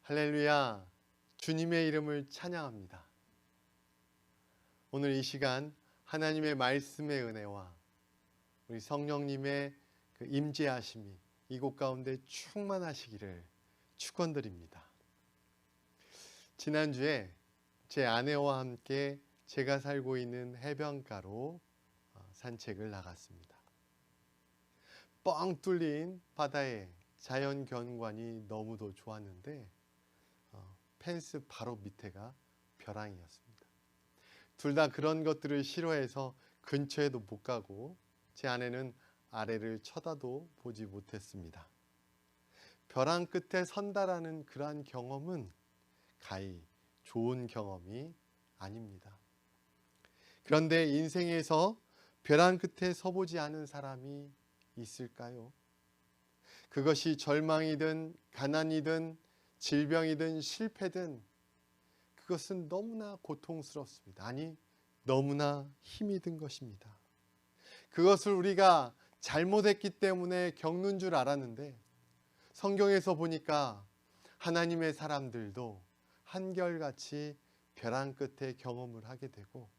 할렐루야, 주님의 이름을 찬양합니다. 오늘 이 시간 하나님의 말씀의 은혜와 우리 성령님의 그 임재하심이 이곳 가운데 충만하시기를 축원드립니다. 지난주에 제 아내와 함께 제가 살고 있는 해변가로 산책을 나갔습니다. 뻥 뚫린 바다의 자연 경관이 너무도 좋았는데 펜스 바로 밑에가 벼랑이었습니다. 둘 다 그런 것들을 싫어해서 근처에도 못 가고 제 아내는 아래를 쳐다도 보지 못했습니다. 벼랑 끝에 선다라는 그러한 경험은 가히 좋은 경험이 아닙니다. 그런데 인생에서 벼랑 끝에 서보지 않은 사람이 있을까요? 그것이 절망이든 가난이든 질병이든 실패든 그것은 너무나 고통스럽습니다. 아니, 너무나 힘이 든 것입니다. 그것을 우리가 잘못했기 때문에 겪는 줄 알았는데 성경에서 보니까 하나님의 사람들도 한결같이 벼랑 끝에 경험을 하게 되고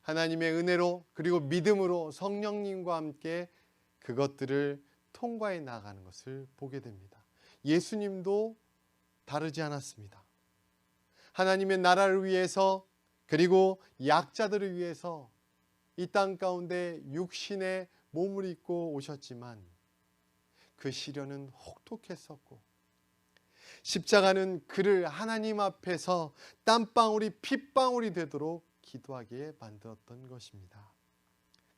하나님의 은혜로 그리고 믿음으로 성령님과 함께 그것들을 통과해 나가는 것을 보게 됩니다. 예수님도 다르지 않았습니다. 하나님의 나라를 위해서 그리고 약자들을 위해서 이 땅 가운데 육신의 몸을 입고 오셨지만 그 시련은 혹독했었고 십자가는 그를 하나님 앞에서 땀방울이 핏방울이 되도록 기도하게 만들었던 것입니다.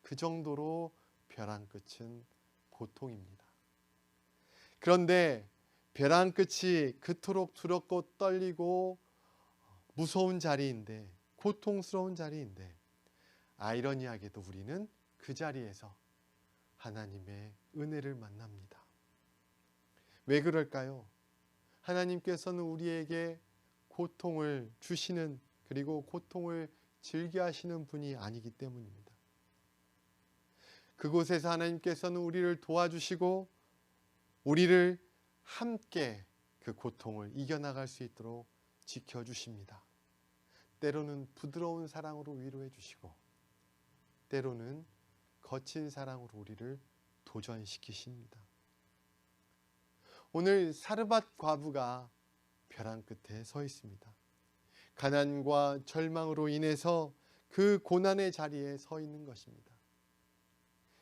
그 정도로 벼랑 끝은 고통입니다. 그런데 벼랑 끝이 그토록 두렵고 떨리고 무서운 자리인데 고통스러운 자리인데 아이러니하게도 우리는 그 자리에서 하나님의 은혜를 만납니다. 왜 그럴까요? 하나님께서는 우리에게 고통을 주시는 그리고 고통을 즐겨 하시는 분이 아니기 때문입니다. 그곳에서 하나님께서는 우리를 도와주시고 우리를 함께 그 고통을 이겨나갈 수 있도록 지켜주십니다. 때로는 부드러운 사랑으로 위로해 주시고 때로는 거친 사랑으로 우리를 도전시키십니다. 오늘 사르밧 과부가 벼랑 끝에 서 있습니다. 가난과 절망으로 인해서 그 고난의 자리에 서 있는 것입니다.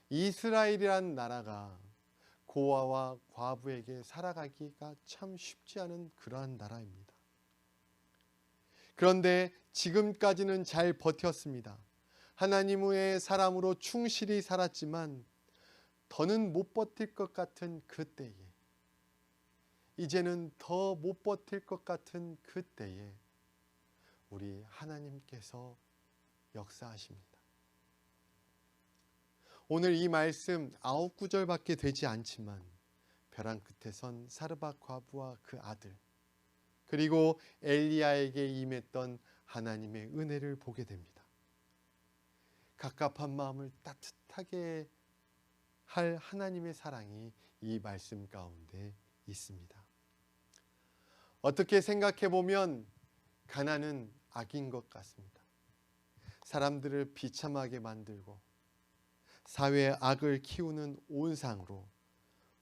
이스라엘이란 나라가 고아와 과부에게 살아가기가 참 쉽지 않은 그러한 나라입니다. 그런데 지금까지는 잘 버텼습니다. 하나님의 사람으로 충실히 살았지만 더는 못 버틸 것 같은 그때에 이제는 더 못 버틸 것 같은 그때에 우리 하나님께서 역사하십니다. 오늘 이 말씀 9구절밖에 되지 않지만 벼랑 끝에 선 사르밧 과부와 그 아들 그리고 엘리야에게 임했던 하나님의 은혜를 보게 됩니다. 갑갑한 마음을 따뜻하게 할 하나님의 사랑이 이 말씀 가운데 있습니다. 어떻게 생각해 보면 가난은 악인 것 같습니다. 사람들을 비참하게 만들고 사회의 악을 키우는 온상으로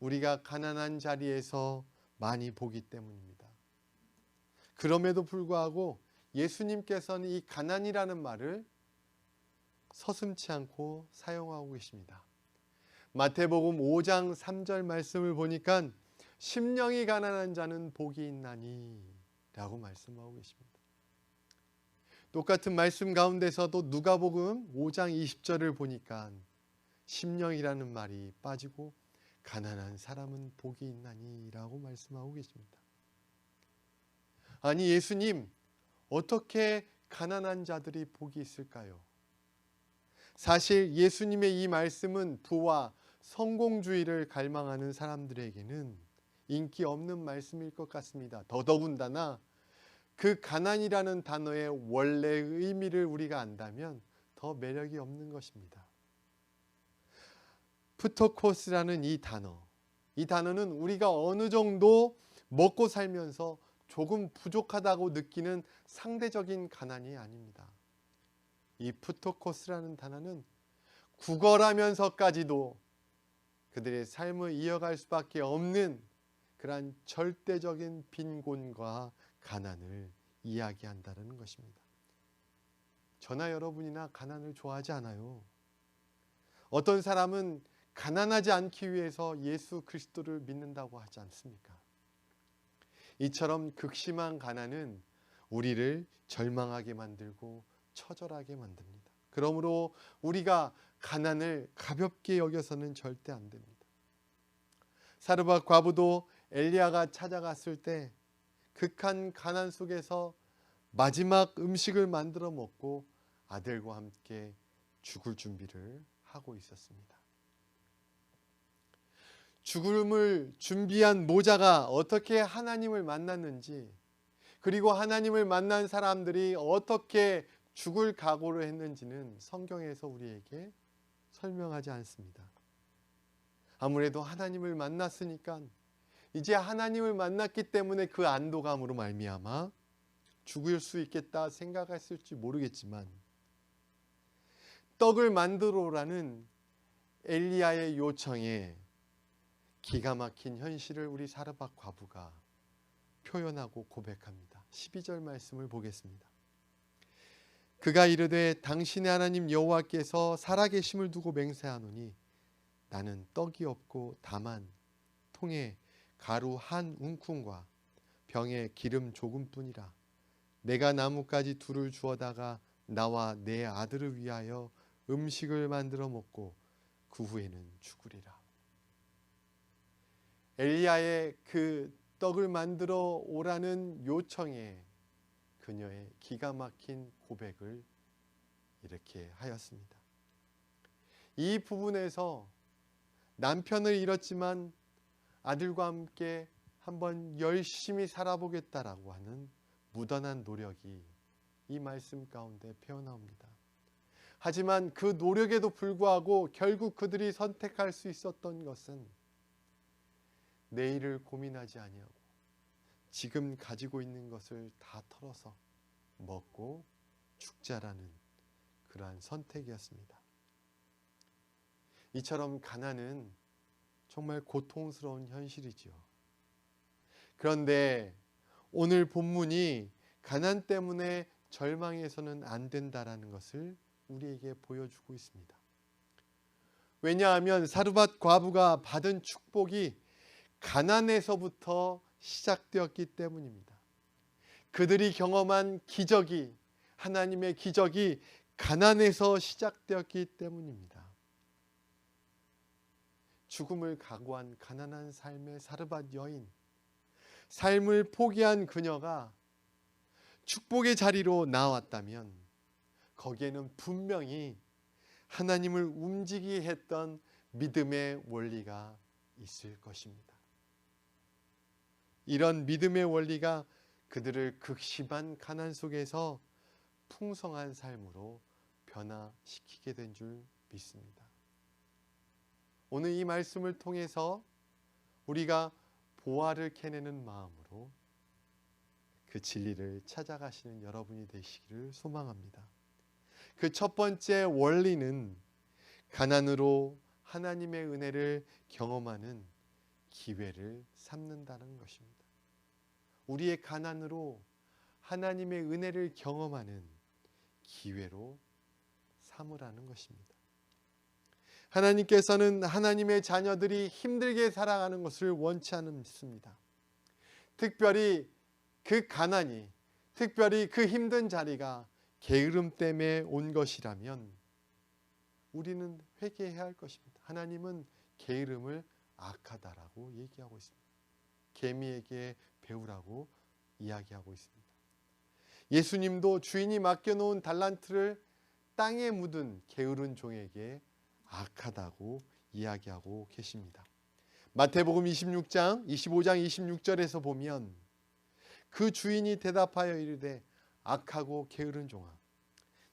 우리가 가난한 자리에서 많이 보기 때문입니다. 그럼에도 불구하고 예수님께서는 이 가난이라는 말을 서슴지 않고 사용하고 계십니다. 마태복음 5장 3절 말씀을 보니까 심령이 가난한 자는 복이 있나니 라고 말씀하고 계십니다. 똑같은 말씀 가운데서도 누가복음 5장 20절을 보니까 심령이라는 말이 빠지고 가난한 사람은 복이 있나니 라고 말씀하고 계십니다. 아니 예수님, 어떻게 가난한 자들이 복이 있을까요? 사실 예수님의 이 말씀은 부와 성공주의를 갈망하는 사람들에게는 인기 없는 말씀일 것 같습니다. 더더군다나 그 가난이라는 단어의 원래의 의미를 우리가 안다면 더 매력이 없는 것입니다. 프토코스라는 이 단어는 우리가 어느 정도 먹고 살면서 조금 부족하다고 느끼는 상대적인 가난이 아닙니다. 이 프토코스라는 단어는 구걸하면서까지도 그들의 삶을 이어갈 수밖에 없는 그러한 절대적인 빈곤과 가난을 이야기한다는 것입니다. 저나 여러분이나 가난을 좋아하지 않아요. 어떤 사람은 가난하지 않기 위해서 예수 그리스도를 믿는다고 하지 않습니까? 이처럼 극심한 가난은 우리를 절망하게 만들고 처절하게 만듭니다. 그러므로 우리가 가난을 가볍게 여겨서는 절대 안 됩니다. 사르밧 과부도 엘리야가 찾아갔을 때 극한 가난 속에서 마지막 음식을 만들어 먹고 아들과 함께 죽을 준비를 하고 있었습니다. 죽음을 준비한 모자가 어떻게 하나님을 만났는지, 그리고 하나님을 만난 사람들이 어떻게 죽을 각오를 했는지는 성경에서 우리에게 설명하지 않습니다. 아무래도 하나님을 만났으니까 이제 하나님을 만났기 때문에 그 안도감으로 말미암아 죽을 수 있겠다 생각했을지 모르겠지만, 떡을 만들어 오라는 엘리야의 요청에 기가 막힌 현실을 우리 사르밧 과부가 표현하고 고백합니다. 12절 말씀을 보겠습니다. 그가 이르되 당신의 하나님 여호와께서 살아계심을 두고 맹세하노니 나는 떡이 없고 다만 통에 가루 한 움큼과 병에 기름 조금뿐이라. 내가 나뭇가지 둘을 주어다가 나와 내 아들을 위하여 음식을 만들어 먹고 그 후에는 죽으리라. 엘리야의 그 떡을 만들어 오라는 요청에 그녀의 기가 막힌 고백을 이렇게 하였습니다. 이 부분에서 남편을 잃었지만 아들과 함께 한번 열심히 살아보겠다라고 하는 무던한 노력이 이 말씀 가운데 표현합니다. 하지만 그 노력에도 불구하고 결국 그들이 선택할 수 있었던 것은 내일을 고민하지 아니하고 지금 가지고 있는 것을 다 털어서 먹고 죽자라는 그러한 선택이었습니다. 이처럼 가난은 정말 고통스러운 현실이지요. 그런데 오늘 본문이 가난 때문에 절망해서는 안 된다라는 것을 우리에게 보여주고 있습니다. 왜냐하면 사르밧 과부가 받은 축복이 가난에서부터 시작되었기 때문입니다. 그들이 경험한 기적이, 하나님의 기적이 가난에서 시작되었기 때문입니다. 죽음을 각오한 가난한 삶의 사르밧 여인, 삶을 포기한 그녀가 축복의 자리로 나왔다면 거기에는 분명히 하나님을 움직이게 했던 믿음의 원리가 있을 것입니다. 이런 믿음의 원리가 그들을 극심한 가난 속에서 풍성한 삶으로 변화시키게 된 줄 믿습니다. 오늘 이 말씀을 통해서 우리가 보화를 캐내는 마음으로 그 진리를 찾아가시는 여러분이 되시기를 소망합니다. 그 첫 번째 원리는 가난으로 하나님의 은혜를 경험하는 기회를 삼는다는 것입니다. 우리의 가난으로 하나님의 은혜를 경험하는 기회로 삼으라는 것입니다. 하나님께서는 하나님의 자녀들이 힘들게 살아가는 것을 원치 않습니다. 특별히 그 가난이, 특별히 그 힘든 자리가 게으름 때문에 온 것이라면 우리는 회개해야 할 것입니다. 하나님은 게으름을 악하다라고 얘기하고 있습니다. 개미에게 배우라고 이야기하고 있습니다. 예수님도 주인이 맡겨놓은 달란트를 땅에 묻은 게으른 종에게 악하다고 이야기하고 계십니다. 마태복음 25장 26절에서 보면 그 주인이 대답하여 이르되 악하고 게으른 종아,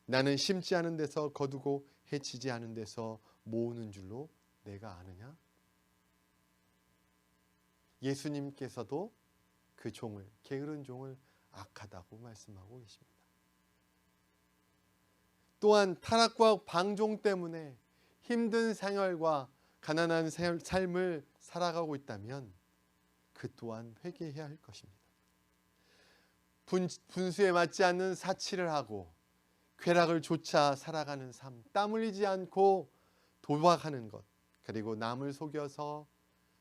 나는 심지 않은 데서 거두고 해치지 않은 데서 모으는 줄로 내가 아느냐? 예수님께서도 그 종을, 게으른 종을 악하다고 말씀하고 계십니다. 또한 타락과 방종 때문에 힘든 생활과 가난한 삶을 살아가고 있다면 그 또한 회개해야 할 것입니다. 분수에 맞지 않는 사치를 하고 쾌락을 좇아 살아가는 삶, 땀 흘리지 않고 도박하는 것, 그리고 남을 속여서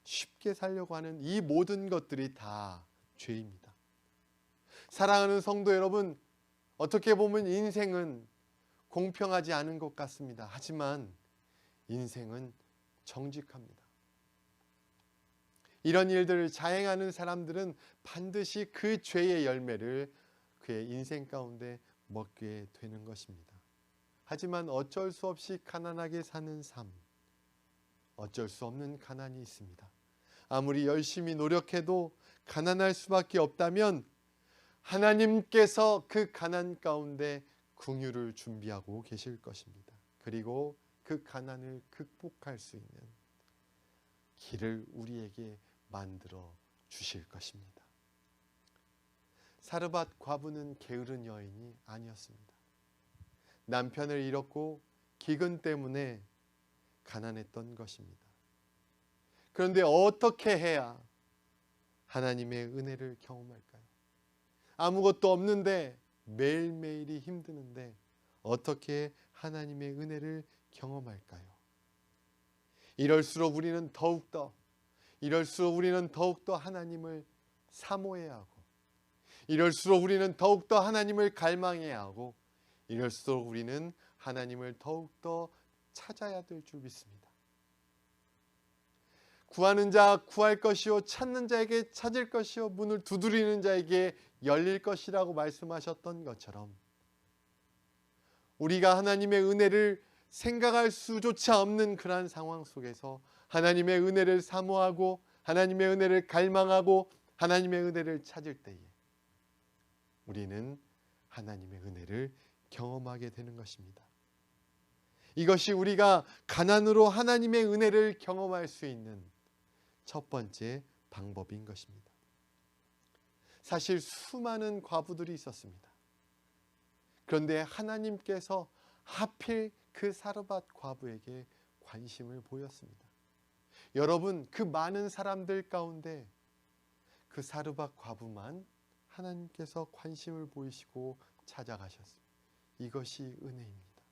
쉽게 살려고 하는 이 모든 것들이 다 죄입니다. 사랑하는 성도 여러분, 어떻게 보면 인생은 공평하지 않은 것 같습니다. 하지만 인생은 정직합니다. 이런 일들을 자행하는 사람들은 반드시 그 죄의 열매를 그의 인생 가운데 먹게 되는 것입니다. 하지만 어쩔 수 없이 가난하게 사는 삶, 어쩔 수 없는 가난이 있습니다. 아무리 열심히 노력해도 가난할 수밖에 없다면 하나님께서 그 가난 가운데 긍휼을 준비하고 계실 것입니다. 그리고 그 가난을 극복할 수 있는 길을 우리에게 만들어 주실 것입니다. 사르밧 과부는 게으른 여인이 아니었습니다. 남편을 잃었고 기근 때문에 가난했던 것입니다. 그런데 어떻게 해야 하나님의 은혜를 경험할까요? 아무것도 없는데 매일매일이 힘드는데 어떻게 하나님의 은혜를 경험할까요? 이럴수록 우리는 더욱더 하나님을 사모해야 하고, 이럴수록 우리는 더욱더 하나님을 갈망해야 하고, 이럴수록 우리는 하나님을 더욱더 찾아야 될 줄 믿습니다. 구하는 자 구할 것이요, 찾는 자에게 찾을 것이요, 문을 두드리는 자에게 열릴 것이라고 말씀하셨던 것처럼 우리가 하나님의 은혜를 생각할 수조차 없는 그러한 상황 속에서 하나님의 은혜를 사모하고 하나님의 은혜를 갈망하고 하나님의 은혜를 찾을 때에 우리는 하나님의 은혜를 경험하게 되는 것입니다. 이것이 우리가 가난으로 하나님의 은혜를 경험할 수 있는 첫 번째 방법인 것입니다. 사실 수많은 과부들이 있었습니다. 그런데 하나님께서 하필 그 사르밧 과부에게 관심을 보였습니다. 여러분, 그 많은 사람들 가운데 그 사르밧 과부만 하나님께서 관심을 보이시고 찾아가셨습니다. 이것이 은혜입니다.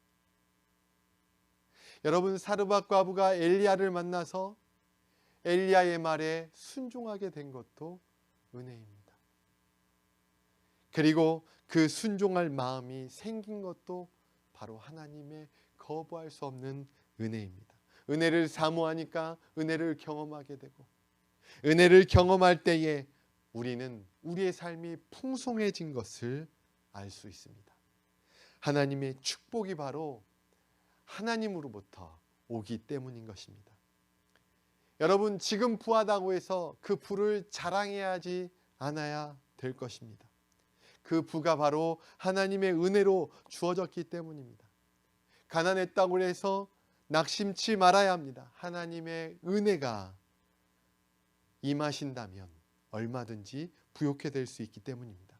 여러분, 사르밧 과부가 엘리야를 만나서 엘리야의 말에 순종하게 된 것도 은혜입니다. 그리고 그 순종할 마음이 생긴 것도 바로 하나님의 거부할 수 없는 은혜입니다. 은혜를 사모하니까 은혜를 경험하게 되고, 은혜를 경험할 때에 우리는 우리의 삶이 풍성해진 것을 알 수 있습니다. 하나님의 축복이 바로 하나님으로부터 오기 때문인 것입니다. 여러분, 지금 부하다고 해서 그 부를 자랑해야 하지 않아야 될 것입니다. 그 부가 바로 하나님의 은혜로 주어졌기 때문입니다. 가난했다고 해서 낙심치 말아야 합니다. 하나님의 은혜가 임하신다면 얼마든지 부욕해 될 수 있기 때문입니다.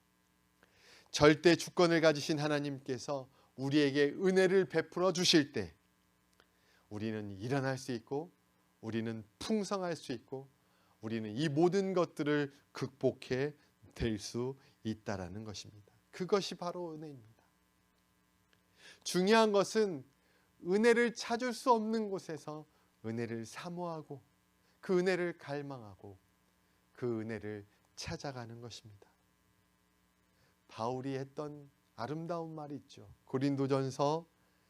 절대 주권을 가지신 하나님께서 우리에게 은혜를 베풀어 주실 때 우리는 일어날 수 있고, 우리는 풍성할 수 있고, 우리는 이 모든 것들을 극복해 될 수 있다라는 것입니다. 그것이 바로 은혜입니다. 중요한 것은 은혜를 찾을 수 없는 곳에서 은혜를 사모하고 그 은혜를 갈망하고 그 은혜를 찾아가는 것입니다. 바울이 했던 아름다운 말이 있죠. 고린도전서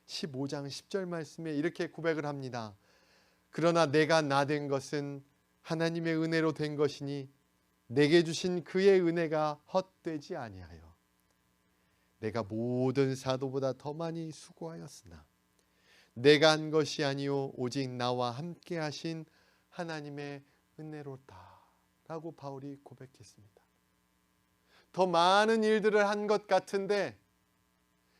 15장 10절 말씀에 이렇게 고백을 합니다. 그러나 내가 나 된 것은 하나님의 은혜로 된 것이니 내게 주신 그의 은혜가 헛되지 아니하여 내가 모든 사도보다 더 많이 수고하였으나 내가 한 것이 아니요 오직 나와 함께 하신 하나님의 은혜로다 라고 바울이 고백했습니다. 더 많은 일들을 한 것 같은데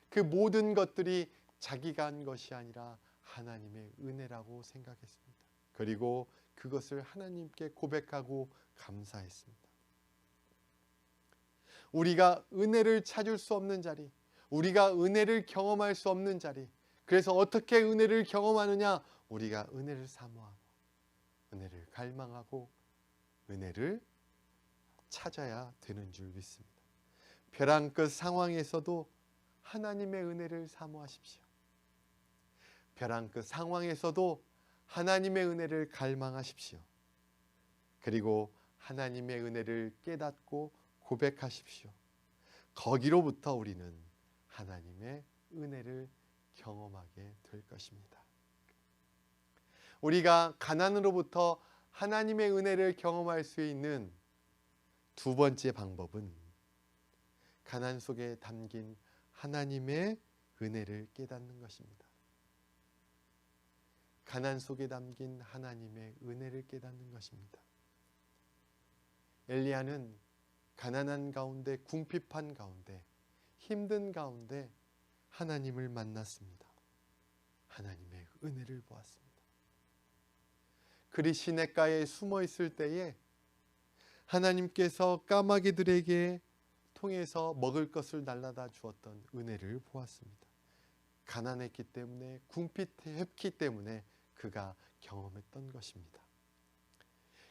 그 모든 것들이 자기가 한 것이 아니라 하나님의 은혜라고 생각했습니다. 그리고 그것을 하나님께 고백하고 감사했습니다. 우리가 은혜를 찾을 수 없는 자리, 우리가 은혜를 경험할 수 없는 자리. 그래서 어떻게 은혜를 경험하느냐? 우리가 은혜를 사모하고 은혜를 갈망하고 은혜를 찾아야 되는 줄 믿습니다. 벼랑 끝 상황에서도 하나님의 은혜를 사모하십시오. 벼랑 끝 상황에서도 하나님의 은혜를 갈망하십시오. 그리고 하나님의 은혜를 깨닫고 고백하십시오. 거기로부터 우리는 하나님의 은혜를 경험하게 될 것입니다. 우리가 가난으로부터 하나님의 은혜를 경험할 수 있는 두 번째 방법은 가난 속에 담긴 하나님의 은혜를 깨닫는 것입니다. 가난 속에 담긴 하나님의 은혜를 깨닫는 것입니다. 엘리야는 가난한 가운데, 궁핍한 가운데, 힘든 가운데 하나님을 만났습니다. 하나님의 은혜를 보았습니다. 그리 시냇가에 숨어 있을 때에 하나님께서 까마귀들에게 통해서 먹을 것을 날라다 주었던 은혜를 보았습니다. 가난했기 때문에, 궁핍했기 때문에 그가 경험했던 것입니다.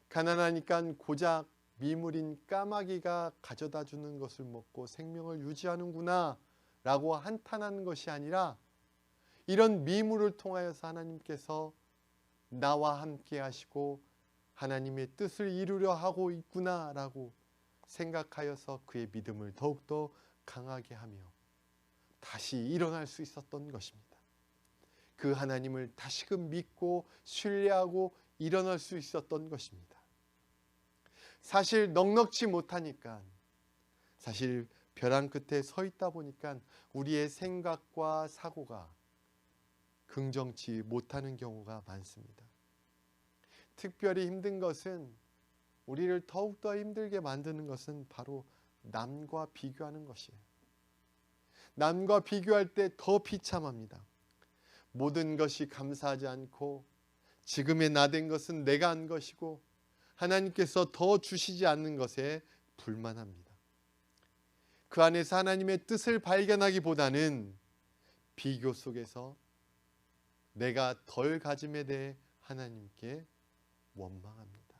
가난하니까 고작 미물인 까마귀가 가져다 주는 것을 먹고 생명을 유지하는구나 라고 한탄하는 것이 아니라, 이런 미물을 통하여서 하나님께서 나와 함께 하시고 하나님의 뜻을 이루려 하고 있구나 라고 생각하여서 그의 믿음을 더욱더 강하게 하며 다시 일어날 수 있었던 것입니다. 그 하나님을 다시금 믿고 신뢰하고 일어날 수 있었던 것입니다. 사실 넉넉지 못하니까, 사실 벼랑 끝에 서 있다 보니까 우리의 생각과 사고가 긍정치 못하는 경우가 많습니다. 특별히 힘든 것은, 우리를 더욱더 힘들게 만드는 것은 바로 남과 비교하는 것이에요. 남과 비교할 때 더 비참합니다. 모든 것이 감사하지 않고 지금의 나 된 것은 내가 한 것이고 하나님께서 더 주시지 않는 것에 불만합니다. 그 안에서 하나님의 뜻을 발견하기보다는 비교 속에서 내가 덜 가짐에 대해 하나님께 원망합니다.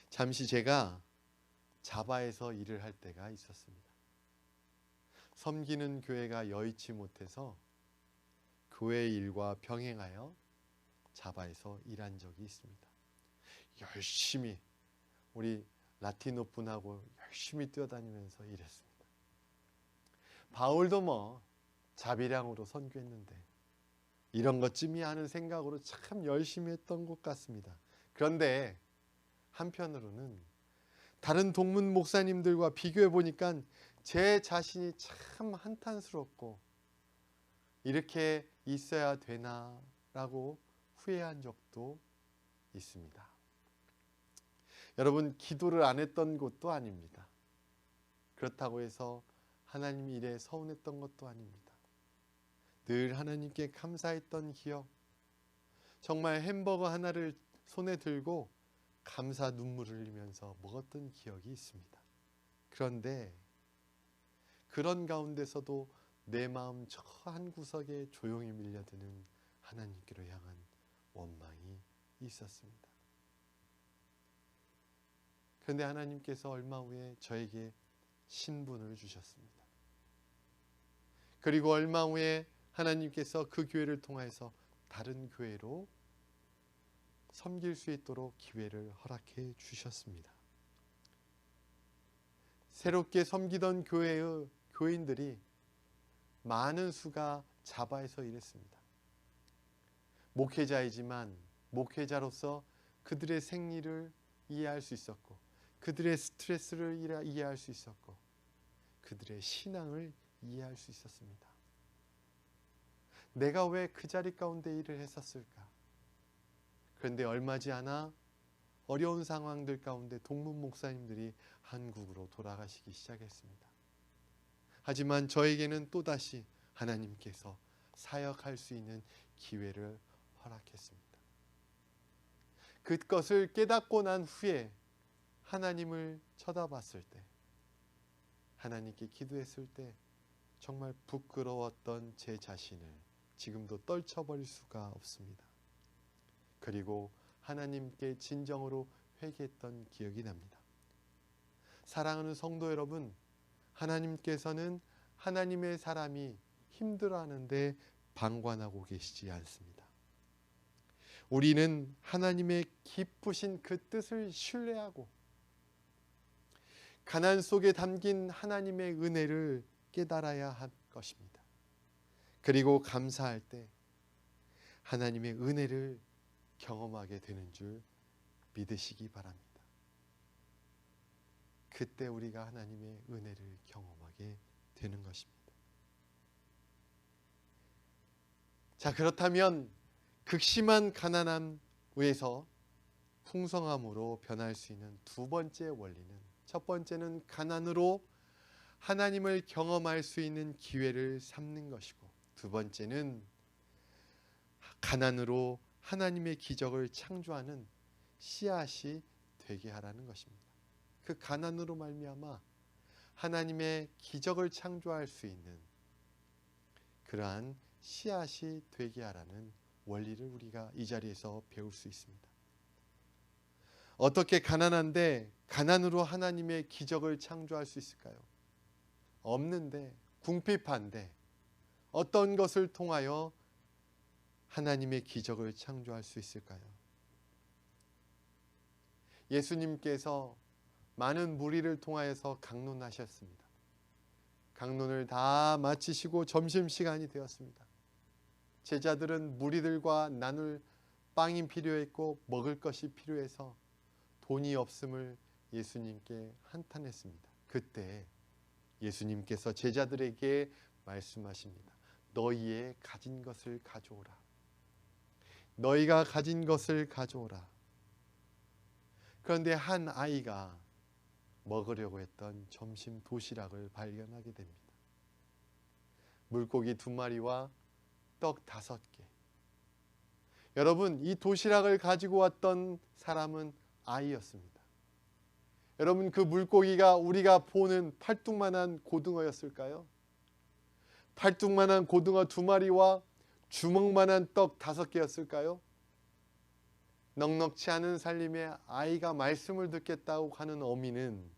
잠시 제가 자바에서 일을 할 때가 있었습니다. 섬기는 교회가 여의치 못해서 교회 일과 병행하여 자바에서 일한 적이 있습니다. 열심히 우리 라티노 분하고 열심히 뛰어다니면서 일했습니다. 바울도 뭐 자비량으로 선교했는데 이런 것쯤이 하는 생각으로 참 열심히 했던 것 같습니다. 그런데 한편으로는 다른 동문 목사님들과 비교해 보니까 제 자신이 참 한탄스럽고 이렇게 있어야 되나라고 후회한 적도 있습니다. 여러분, 기도를 안 했던 것도 아닙니다. 그렇다고 해서 하나님 일에 서운했던 것도 아닙니다. 늘 하나님께 감사했던 기억, 정말 햄버거 하나를 손에 들고 감사 눈물을 흘리면서 먹었던 기억이 있습니다. 그런데 그런 가운데서도 내 마음 저 한 구석에 조용히 밀려드는 하나님께로 향한 원망이 있었습니다. 그런데 하나님께서 얼마 후에 저에게 신분을 주셨습니다. 그리고 얼마 후에 하나님께서 그 교회를 통해서 다른 교회로 섬길 수 있도록 기회를 허락해 주셨습니다. 새롭게 섬기던 교회의 교인들이 많은 수가 자바에서 일했습니다. 목회자이지만 목회자로서 그들의 생리를 이해할 수 있었고, 그들의 스트레스를 이해할 수 있었고, 그들의 신앙을 이해할 수 있었습니다. 내가 왜 그 자리 가운데 일을 했었을까? 그런데 얼마지 않아 어려운 상황들 가운데 동문 목사님들이 한국으로 돌아가시기 시작했습니다. 하지만 저에게는 또다시 하나님께서 사역할 수 있는 기회를 허락했습니다. 그것을 깨닫고 난 후에 하나님을 쳐다봤을 때, 하나님께 기도했을 때 정말 부끄러웠던 제 자신을 지금도 떨쳐버릴 수가 없습니다. 그리고 하나님께 진정으로 회개했던 기억이 납니다. 사랑하는 성도 여러분, 하나님께서는 하나님의 사람이 힘들어하는데 방관하고 계시지 않습니다. 우리는 하나님의 기쁘신 그 뜻을 신뢰하고 가난 속에 담긴 하나님의 은혜를 깨달아야 할 것입니다. 그리고 감사할 때 하나님의 은혜를 경험하게 되는 줄 믿으시기 바랍니다. 그때 우리가 하나님의 은혜를 경험하게 되는 것입니다. 자, 그렇다면 극심한 가난함에서 풍성함으로 변할 수 있는 두 번째 원리는, 첫 번째는 가난으로 하나님을 경험할 수 있는 기회를 삼는 것이고, 두 번째는 가난으로 하나님의 기적을 창조하는 씨앗이 되게 하라는 것입니다. 그 가난으로 말미암아 하나님의 기적을 창조할 수 있는 그러한 씨앗이 되게 하라는 원리를 우리가 이 자리에서 배울 수 있습니다. 어떻게 가난한데 가난으로 하나님의 기적을 창조할 수 있을까요? 없는데, 궁핍한데 어떤 것을 통하여 하나님의 기적을 창조할 수 있을까요? 예수님께서 많은 무리를 통하여서 강론하셨습니다. 강론을 다 마치시고 점심시간이 되었습니다. 제자들은 무리들과 나눌 빵이 필요했고 먹을 것이 필요해서 돈이 없음을 예수님께 한탄했습니다. 그때 예수님께서 제자들에게 말씀하십니다. 너희의 가진 것을 가져오라. 너희가 가진 것을 가져오라. 그런데 한 아이가 먹으려고 했던 점심 도시락을 발견하게 됩니다. 물고기 2마리와 떡 5개. 여러분, 이 도시락을 가지고 왔던 사람은 아이였습니다. 여러분, 그 물고기가 우리가 보는 팔뚝만한 고등어였을까요? 팔뚝만한 고등어 2마리와 주먹만한 떡 5개였을까요? 넉넉치 않은 살림에 아이가 말씀을 듣겠다고 하는 어미는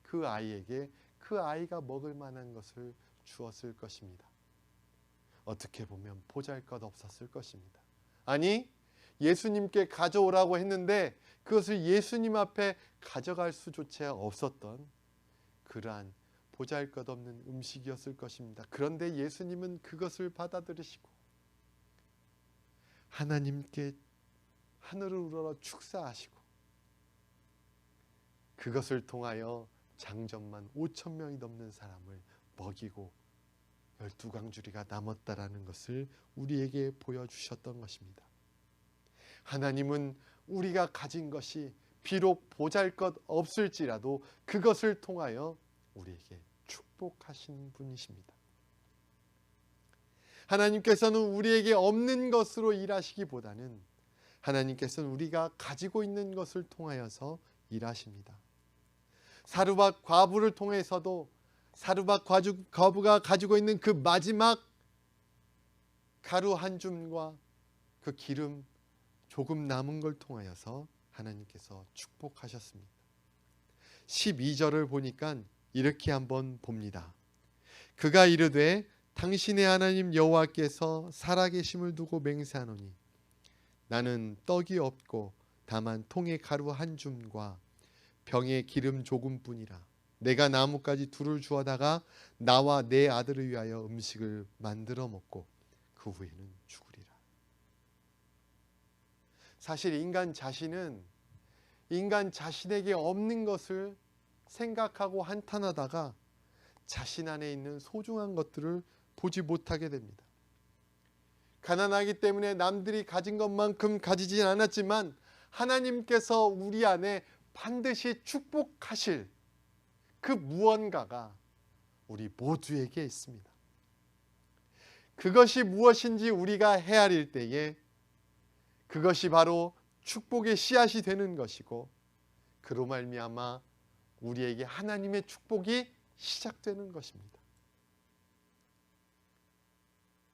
그 아이에게 그 아이가 먹을 만한 것을 주었을 것입니다. 어떻게 보면 보잘것없었을 것입니다. 아니, 예수님께 가져오라고 했는데 그것을 예수님 앞에 가져갈 수조차 없었던 그러한 보잘것없는 음식이었을 것입니다. 그런데 예수님은 그것을 받아들이시고 하나님께 하늘을 우러러 축사하시고 그것을 통하여 장점만 5,000명이 넘는 사람을 먹이고 12광주리가 남았다라는 것을 우리에게 보여주셨던 것입니다. 하나님은 우리가 가진 것이 비록 보잘것 없을지라도 그것을 통하여 우리에게 축복하신 분이십니다. 하나님께서는 우리에게 없는 것으로 일하시기보다는 하나님께서는 우리가 가지고 있는 것을 통하여서 일하십니다. 사르밧 과부를 통해서도 사르밧 과부가 가지고 있는 그 마지막 가루 한 줌과 그 기름 조금 남은 걸 통하여서 하나님께서 축복하셨습니다. 12절을 보니까 이렇게 한번 봅니다. 그가 이르되 당신의 하나님 여호와께서 살아계심을 두고 맹세하노니 나는 떡이 없고 다만 통에 가루 한 줌과 병에 기름 조금뿐이라. 내가 나뭇가지 2를 주어다가 나와 내 아들을 위하여 음식을 만들어 먹고 그 후에는 죽으리라. 사실 인간 자신은 인간 자신에게 없는 것을 생각하고 한탄하다가 자신 안에 있는 소중한 것들을 보지 못하게 됩니다. 가난하기 때문에 남들이 가진 것만큼 가지진 않았지만 하나님께서 우리 안에 반드시 축복하실 그 무언가가 우리 모두에게 있습니다. 그것이 무엇인지 우리가 헤아릴 때에 그것이 바로 축복의 씨앗이 되는 것이고 그로 말미암아 우리에게 하나님의 축복이 시작되는 것입니다.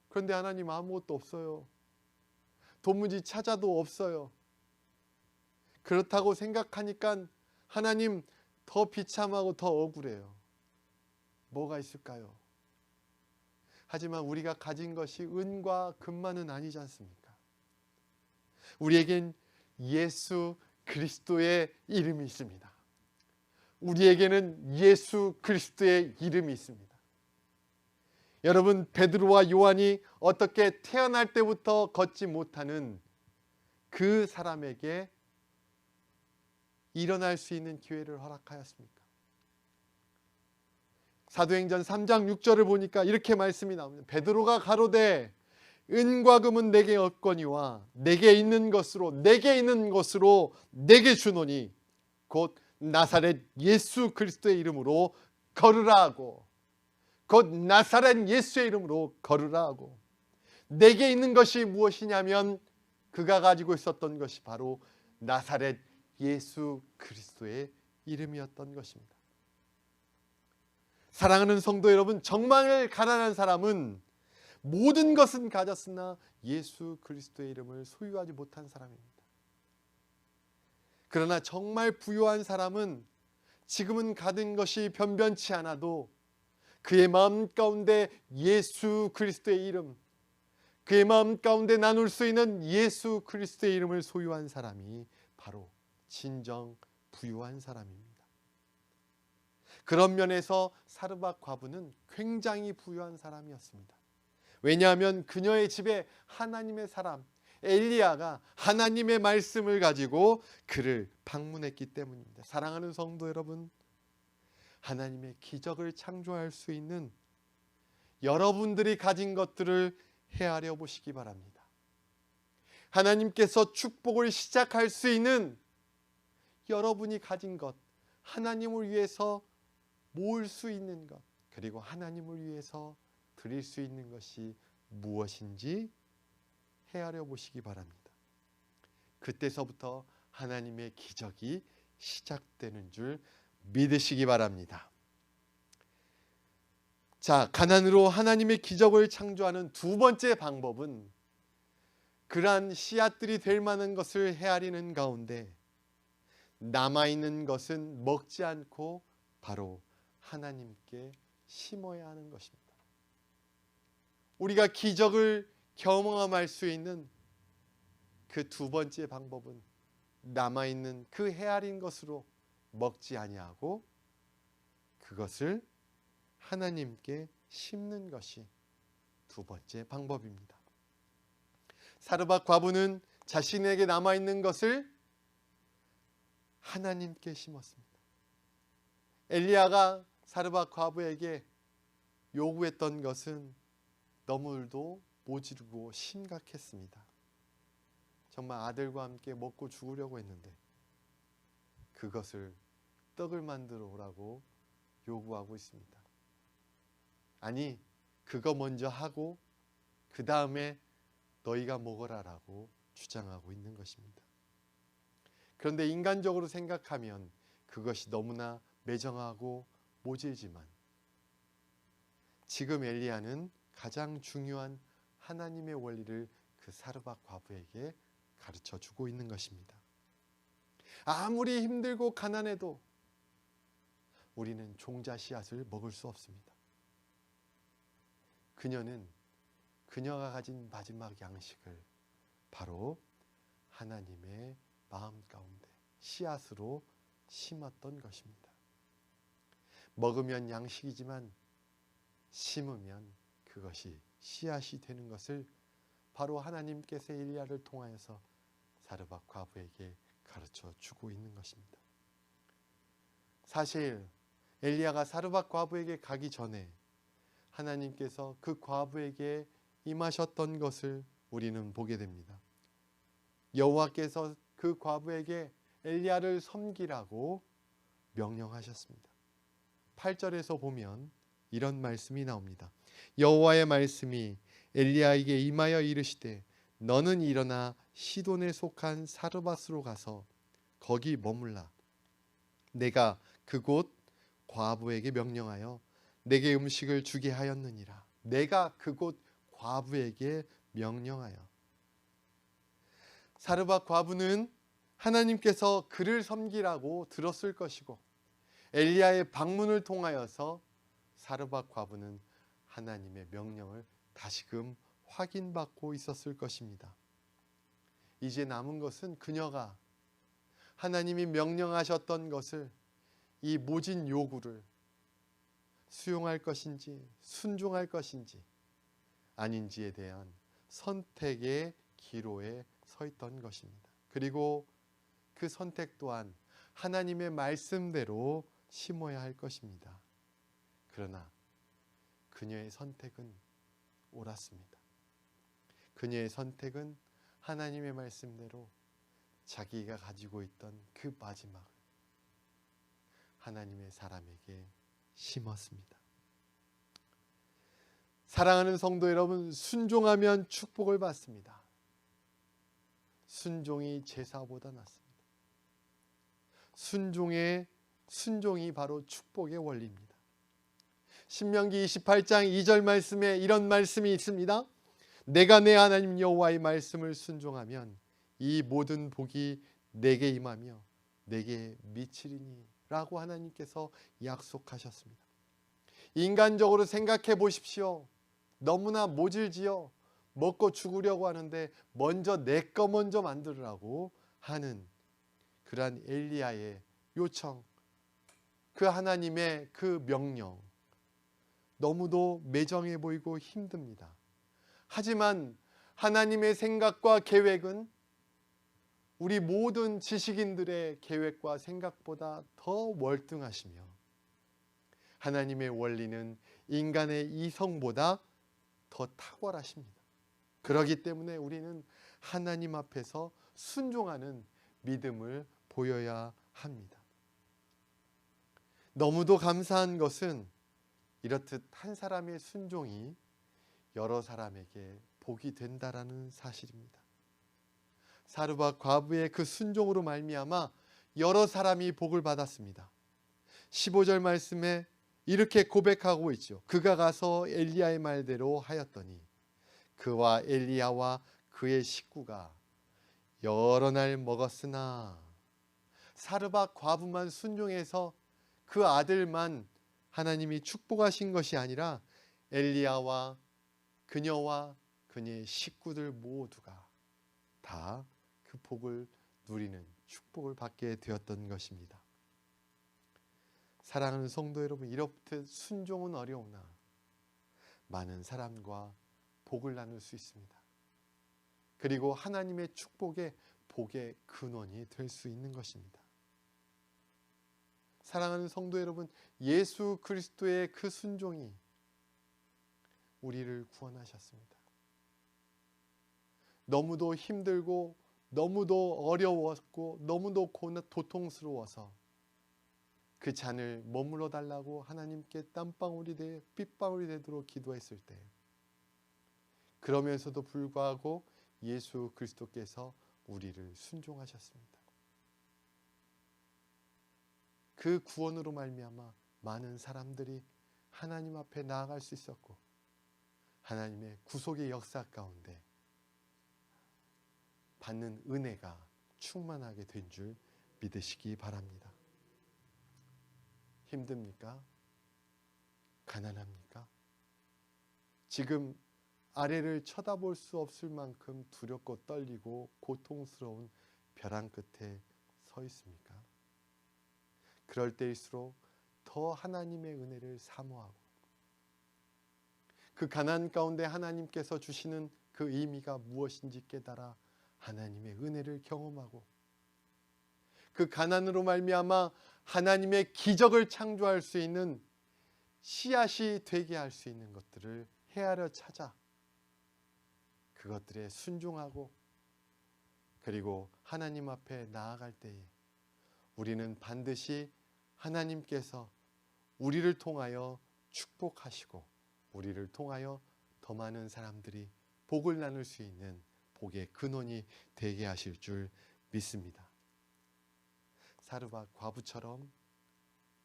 그런데 하나님 아무것도 없어요. 도무지 찾아도 없어요. 그렇다고 생각하니까 하나님 더 비참하고 더 억울해요. 뭐가 있을까요? 하지만 우리가 가진 것이 은과 금만은 아니지 않습니까? 우리에겐 예수 그리스도의 이름이 있습니다. 우리에게는 예수 그리스도의 이름이 있습니다. 여러분, 베드로와 요한이 어떻게 태어날 때부터 걷지 못하는 그 사람에게 일어날 수 있는 기회를 허락하였습니까? 사도행전 3장 6절을 보니까 이렇게 말씀이 나옵니다. 베드로가 가로되 은과 금은 내게 없거니와 내게 있는 것으로 내게 주노니 곧 나사렛 예수 그리스도의 이름으로 걸으라 하고, 곧 나사렛 예수의 이름으로 걸으라 하고, 내게 있는 것이 무엇이냐면 그가 가지고 있었던 것이 바로 나사렛 예수 그리스도의 이름이었던 것입니다. 사랑하는 성도 여러분, 정말 가난한 사람은 모든 것은 가졌으나 예수 그리스도의 이름을 소유하지 못한 사람입니다. 그러나 정말 부유한 사람은 지금은 가진 것이 변변치 않아도 그의 마음 가운데 예수 그리스도의 이름, 그의 마음 가운데 나눌 수 있는 예수 그리스도의 이름을 소유한 사람이 바로 진정 부유한 사람입니다. 그런 면에서 사르밧 과부는 굉장히 부유한 사람이었습니다. 왜냐하면 그녀의 집에 하나님의 사람 엘리야가 하나님의 말씀을 가지고 그를 방문했기 때문입니다. 사랑하는 성도 여러분, 하나님의 기적을 창조할 수 있는 여러분들이 가진 것들을 헤아려 보시기 바랍니다. 하나님께서 축복을 시작할 수 있는 여러분이 가진 것, 하나님을 위해서 모을 수 있는 것, 그리고 하나님을 위해서 드릴 수 있는 것이 무엇인지 헤아려 보시기 바랍니다. 그때서부터 하나님의 기적이 시작되는 줄 믿으시기 바랍니다. 자, 가난으로 하나님의 기적을 창조하는 두 번째 방법은 그러한 씨앗들이 될 만한 것을 헤아리는 가운데 남아있는 것은 먹지 않고 바로 하나님께 심어야 하는 것입니다. 우리가 기적을 경험할 수 있는 그 두 번째 방법은 남아있는 그 헤아린 것으로 먹지 아니하고 그것을 하나님께 심는 것이 두 번째 방법입니다. 사르밧 과부는 자신에게 남아있는 것을 하나님께 심었습니다. 엘리야가 사르밧 과부에게 요구했던 것은 너무도 모질고 심각했습니다. 정말 아들과 함께 먹고 죽으려고 했는데 그것을 떡을 만들어 오라고 요구하고 있습니다. 아니, 그거 먼저 하고 그 다음에 너희가 먹어라라고 주장하고 있는 것입니다. 그런데 인간적으로 생각하면 그것이 너무나 매정하고 모질지만 지금 엘리야는 가장 중요한 하나님의 원리를 그 사르밧 과부에게 가르쳐 주고 있는 것입니다. 아무리 힘들고 가난해도 우리는 종자 씨앗을 먹을 수 없습니다. 그녀가 가진 마지막 양식을 바로 하나님의 마음 가운데 씨앗으로 심었던 것입니다. 먹으면 양식이지만 심으면 그것이 씨앗이 되는 것을 바로 하나님께서 엘리야를 통하여서 사르밧 과부에게 가르쳐 주고 있는 것입니다. 사실 엘리야가 사르밧 과부에게 가기 전에 하나님께서 그 과부에게 임하셨던 것을 우리는 보게 됩니다. 여호와께서 그 과부에게 엘리야를 섬기라고 명령하셨습니다. 8절에서 보면 이런 말씀이 나옵니다. 여호와의 말씀이 엘리야에게 임하여 이르시되 너는 일어나 시돈에 속한 사르밧으로 가서 거기 머물라. 내가 그곳 과부에게 명령하여 내게 음식을 주게 하였느니라. 내가 그곳 과부에게 명령하여. 사르밧 과부는 하나님께서 그를 섬기라고 들었을 것이고, 엘리야의 방문을 통하여서 사르밧 과부는 하나님의 명령을 다시금 확인받고 있었을 것입니다. 이제 남은 것은 그녀가 하나님이 명령하셨던 것을, 이 모진 요구를 수용할 것인지 순종할 것인지 아닌지에 대한 선택의 기로에 서 있던 것입니다. 그리고 그 선택 또한 하나님의 말씀대로 심어야 할 것입니다. 그러나 그녀의 선택은 옳았습니다. 그녀의 선택은 하나님의 말씀대로 자기가 가지고 있던 그 마지막을 하나님의 사람에게 심었습니다. 사랑하는 성도 여러분, 순종하면 축복을 받습니다. 순종이 제사보다 낫습니다. 순종이 바로 축복의 원리입니다. 신명기 28장 2절 말씀에 이런 말씀이 있습니다. 내가 내 하나님 여호와의 말씀을 순종하면 이 모든 복이 내게 임하며 내게 미치리니 라고 하나님께서 약속하셨습니다. 인간적으로 생각해 보십시오. 너무나 모질지어 먹고 죽으려고 하는데 먼저 내 거 먼저 만들으라고 하는 그러한 엘리야의 요청, 그 하나님의 그 명령, 너무도 매정해 보이고 힘듭니다. 하지만 하나님의 생각과 계획은 우리 모든 지식인들의 계획과 생각보다 더 월등하시며, 하나님의 원리는 인간의 이성보다 더 탁월하십니다. 그렇기 때문에 우리는 하나님 앞에서 순종하는 믿음을 보여야 합니다. 너무도 감사한 것은 이렇듯 한 사람의 순종이 여러 사람에게 복이 된다라는 사실입니다. 사르밧 과부의 그 순종으로 말미암아 여러 사람이 복을 받았습니다. 15절 말씀에 이렇게 고백하고 있죠. 그가 가서 엘리야의 말대로 하였더니 그와 엘리야와 그의 식구가 여러 날 먹었으나, 사르밧 과부만 순종해서 그 아들만 하나님이 축복하신 것이 아니라 엘리야와 그녀와 그녀의 식구들 모두가 다 그 복을 누리는 축복을 받게 되었던 것입니다. 사랑하는 성도 여러분, 이렇듯 순종은 어려우나 많은 사람과 복을 나눌 수 있습니다. 그리고 하나님의 축복의 복의 근원이 될 수 있는 것입니다. 사랑하는 성도 여러분, 예수 그리스도의 그 순종이 우리를 구원하셨습니다. 너무도 힘들고 너무도 어려웠고 너무도 고통스러워서 그 잔을 머물러 달라고 하나님께 빗방울이 되도록 기도했을 때, 그러면서도 불구하고 예수 그리스도께서 우리를 순종하셨습니다. 그 구원으로 말미암아 많은 사람들이 하나님 앞에 나아갈 수 있었고, 하나님의 구속의 역사 가운데 받는 은혜가 충만하게 된 줄 믿으시기 바랍니다. 힘듭니까? 가난합니까? 지금 아래를 쳐다볼 수 없을 만큼 두렵고 떨리고 고통스러운 벼랑 끝에 서 있습니까? 그럴 때일수록 더 하나님의 은혜를 사모하고, 그 가난 가운데 하나님께서 주시는 그 의미가 무엇인지 깨달아 하나님의 은혜를 경험하고, 그 가난으로 말미암아 하나님의 기적을 창조할 수 있는 씨앗이 되게 할 수 있는 것들을 헤아려 찾아 그것들에 순종하고, 그리고 하나님 앞에 나아갈 때에 우리는 반드시 하나님께서 우리를 통하여 축복하시고 우리를 통하여 더 많은 사람들이 복을 나눌 수 있는 복의 근원이 되게 하실 줄 믿습니다. 사르밧 과부처럼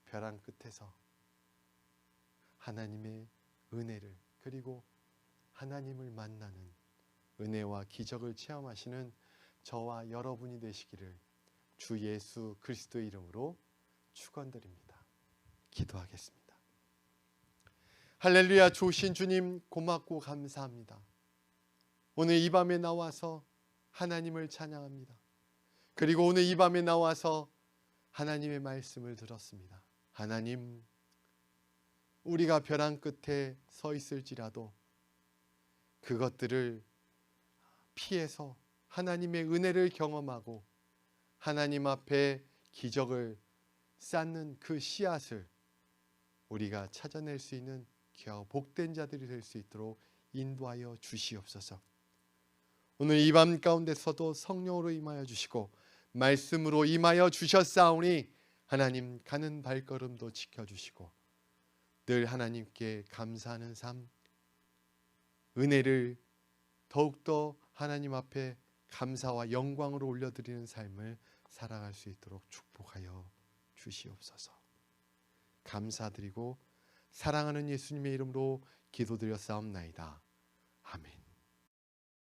벼랑 끝에서 하나님의 은혜를 그리고 하나님을 만나는 은혜와 기적을 체험하시는 저와 여러분이 되시기를 주 예수 그리스도의 이름으로 축원드립니다. 기도하겠습니다. 할렐루야. 좋으신 주님 고맙고 감사합니다. 오늘 이 밤에 나와서 하나님을 찬양합니다. 그리고 오늘 이 밤에 나와서 하나님의 말씀을 들었습니다. 하나님, 우리가 벼랑 끝에 서 있을지라도 그것들을 피해서 하나님의 은혜를 경험하고 하나님 앞에 기적을 쌓는 그 씨앗을 우리가 찾아낼 수 있는 귀하고 복된 자들이 될 수 있도록 인도하여 주시옵소서. 오늘 이 밤 가운데서도 성령으로 임하여 주시고 말씀으로 임하여 주셨사오니 하나님 가는 발걸음도 지켜주시고 늘 하나님께 감사하는 삶, 은혜를 더욱더 하나님 앞에 감사와 영광으로 올려드리는 삶을 살아갈 수 있도록 축복하여 주시옵소서. 감사드리고 사랑하는 예수님의 이름으로 기도드렸사옵나이다. 아멘.